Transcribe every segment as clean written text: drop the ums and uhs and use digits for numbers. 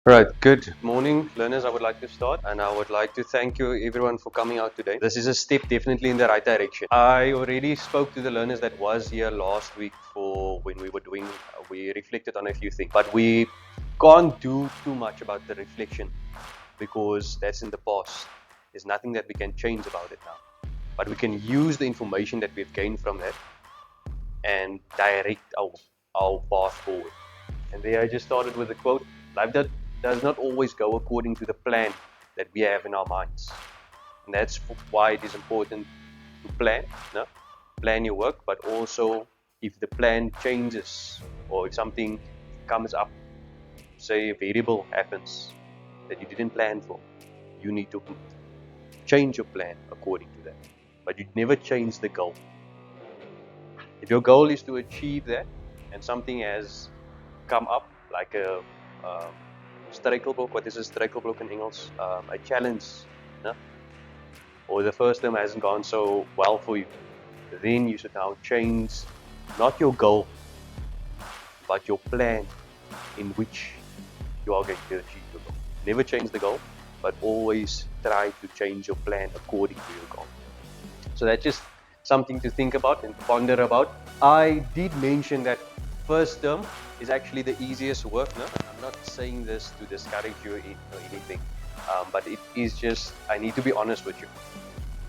Right, good morning learners. I would like to start and I would like to thank you everyone for coming out today. This is a step definitely in the right direction. I already spoke to the learners that was here last week for when we were doing, we reflected on a few things, but we can't do too much about the reflection because that's in the past. There's nothing that we can change about it now, but we can use the information that we've gained from that and direct our path forward. And there I just started with a quote: life does not always go according to the plan that we have in our minds. And that's why it is important to plan, no? Plan your work, but also if the plan changes or if something comes up, say a variable happens that you didn't plan for, you need to change your plan according to that. But you never change the goal. If your goal is to achieve that and something has come up like a struikelblok, what is a struikelblok in Engels? A challenge, no? Or the first term hasn't gone so well for you, then you should now change not your goal, but your plan in which you are going to achieve your goal. Never change the goal, but always try to change your plan according to your goal. So that's just something to think about and ponder about. I did mention that first term is actually the easiest work. No? I'm not saying this to discourage you or anything, but it is just, I need to be honest with you.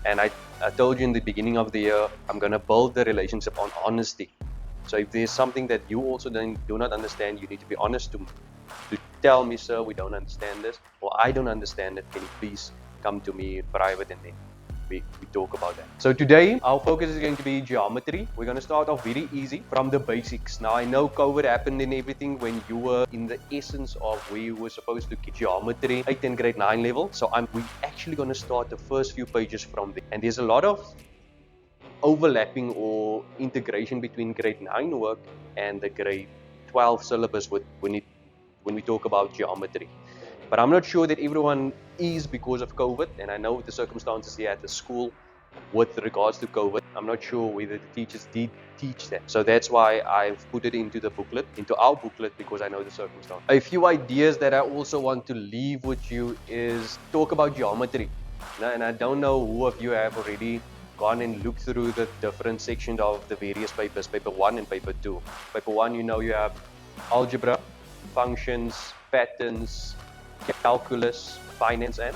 And I told you in the beginning of the year, I'm going to build the relationship on honesty. So if there's something that you also do not understand, you need to be honest to tell me, sir, we don't understand this, or I don't understand it. Can you please come to me in private and then we talk about that. So today our focus is going to be geometry. We're going to start off very easy from the basics. Now I know COVID happened and everything when you were in the essence of where you were supposed to get geometry 8 and grade 9 level. So we're actually going to start the first few pages from there. And there's a lot of overlapping or integration between grade 9 work and the grade 12 syllabus when we talk about geometry. But I'm not sure that everyone is because of COVID, and I know the circumstances here at the school with regards to COVID. I'm not sure whether the teachers did teach that. So that's why I've put it into the booklet, into our booklet, because I know the circumstance. A few ideas that I also want to leave with you is talk about geometry. And I don't know who of you have already gone and looked through the different sections of the various papers, paper 1 and paper 2. Paper 1, you have algebra, functions, patterns, calculus, finance, and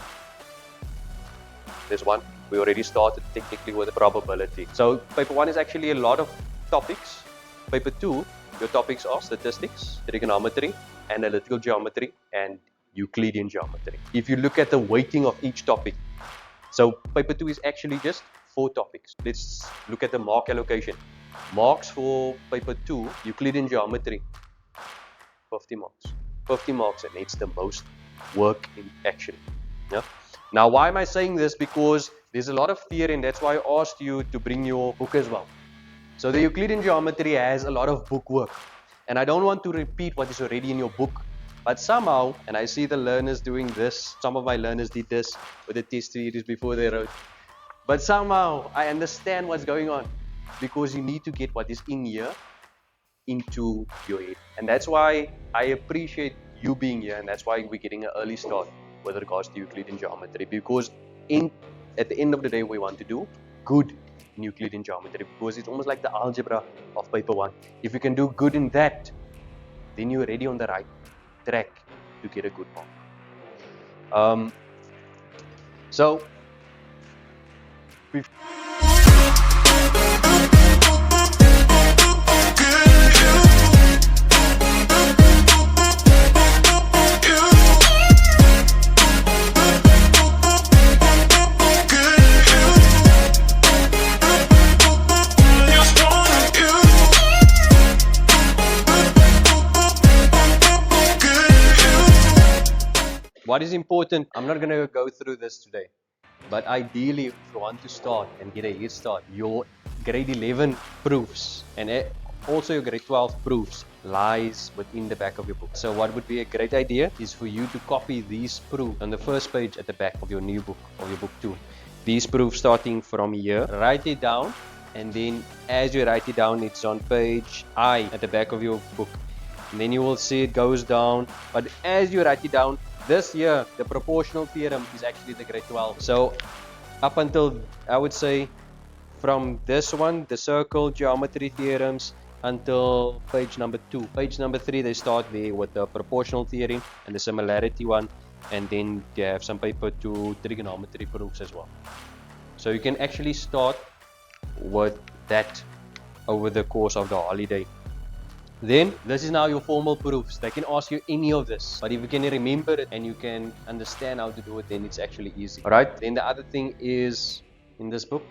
there's one. We already started technically with the probability. So paper 1 is actually a lot of topics. Paper 2, your topics are statistics, trigonometry, analytical geometry, and Euclidean geometry. If you look at the weighting of each topic, so paper 2 is actually just 4 topics. Let's look at the mark allocation. Marks for paper 2, Euclidean geometry, 50 marks. 50 marks, and it's the most work in action. Yeah. Now, why am I saying this? Because there's a lot of theory, and that's why I asked you to bring your book as well. So the Euclidean geometry has a lot of book work, and I don't want to repeat what is already in your book. But somehow, and I see the learners doing this, some of my learners did this with the test series before they wrote. But somehow, I understand what's going on, because you need to get what is in here into your head. And that's why I appreciate you being here, and that's why we're getting an early start with regards to Euclidean geometry, because at the end of the day we want to do good in Euclidean geometry, because it's almost like the algebra of paper 1. If you can do good in that, then you're already on the right track to get a good mark. So what is important, I'm not going to go through this today, but ideally if you want to start and get a head start, your grade 11 proofs and also your grade 12 proofs lies within the back of your book. So what would be a great idea is for you to copy these proofs on the first page at the back of your new book or your book 2. These proofs starting from here, write it down, and then as you write it down, it's on page I at the back of your book. and then you will see it goes down. But as you write it down, this here, the proportional theorem is actually the grade 12. So up until, I would say, from this one, the circle geometry theorems, until page number 2. Page number 3, they start there with the proportional theorem and the similarity one, and then they have some paper to trigonometry proofs as well. So you can actually start with that over the course of the holiday. Then this is now your formal proofs. They can ask you any of this, but if you can remember it and you can understand how to do it, then it's actually easy. Alright, then the other thing is in this book.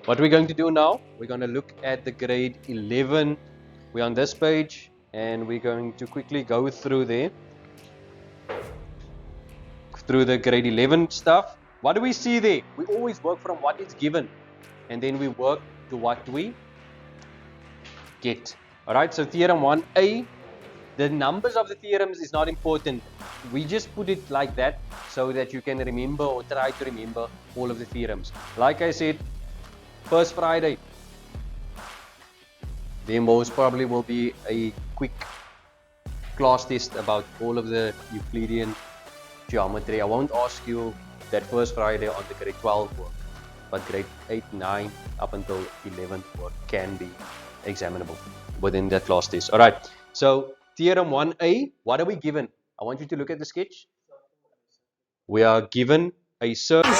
What we're going to do now, we're going to look at the grade 11. We're on this page and we're going to quickly go through there, through the grade 11 stuff. What do we see there? We always work from what is given and then we work to what we get. Alright, so theorem 1a, the numbers of the theorems is not important. We just put it like that so that you can remember or try to remember all of the theorems. Like I said, first Friday, there most probably will be a quick class test about all of the Euclidean geometry. I won't ask you that first Friday on the grade 12 work, but grade 8, 9 up until 11 work can be examinable within that class test. Alright, so theorem 1a, what are we given? I want you to look at the sketch. We are given a circle.